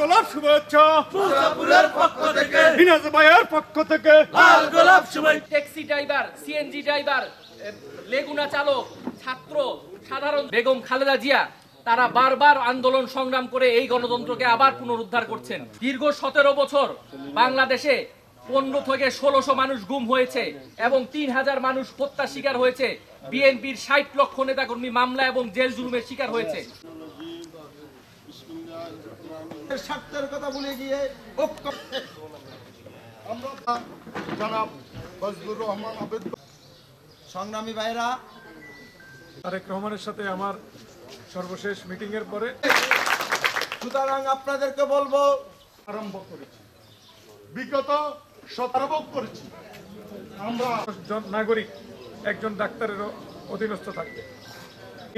গোলাপ শুভেচ্ছা মুসাপুরের পক্ষ থেকে বিনাজ ভাইয়ের পক্ষ থেকে লাল গোলাপ শুভেচ্ছা। ট্যাক্সি ড্রাইভার, সিএনজি ড্রাইভার, লেগুনা চালক, ছাত্র, সাধারণ বেগম খালেদা জিয়া তারা বারবার আন্দোলন সংগ্রাম করে এই গণতন্ত্রকে আবার পুনরুদ্ধার করছেন। দীর্ঘ 17 বছর বাংলাদেশে 15 থেকে 1600 মানুষ গুম হয়েছে এবং 3000 মানুষ হত্যার শিকার হয়েছে। বিএনপির 60 লক্ষ নেতাকর্মী মামলা এবং জেল জুলুমের শিকার হয়েছে। স্বার্থের কথা ভুলে গিয়ে ঐক্য আমরা জনাব ফজলুর রহমান আবেদ সংগ্রামী ভাইরা, তারেক রহমানের সাথে আমার সর্বশেষ মিটিং এর পরে সুতরাং আপনাদেরকে বলবো আরম্ভ করেছি, বিগত 17 করেছি। আমরা একজন নাগরিক একজন ডাক্তারের অধীনস্থ থাকবে।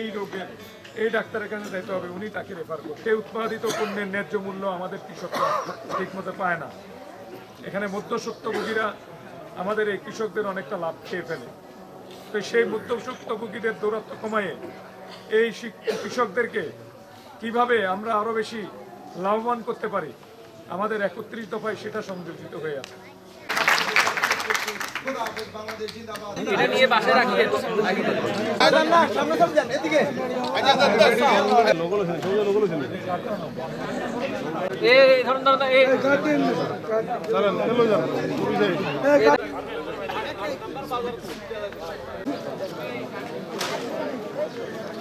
এই রোগের এই ডাক্তারের কাছে যেতে হবে, উনি তাকে রেফার করবে। এই উৎপাদিত পণ্যের ন্যায্য মূল্য আমাদের কৃষকরা ঠিক মতো পায় না। এখানে মধ্যস্বত্বভোগীরা আমাদের এই কৃষকদের অনেকটা লাভ খেয়ে ফেলে। তো সেই মধ্যস্বত্বভোগীদের দৌরাত্ম কমায়ে এই কৃষকদেরকে কিভাবে আমরা আরো বেশি লাভবান করতে পারি, আমাদের 31 দফায় সেটা সংযোজিত হয়ে আছে। বাংলাদেশ জিন্দাবাদ। এটা নিয়ে বাসায় রাখিয়ে সামনে চলে যান, এদিকে এই ধরুন এই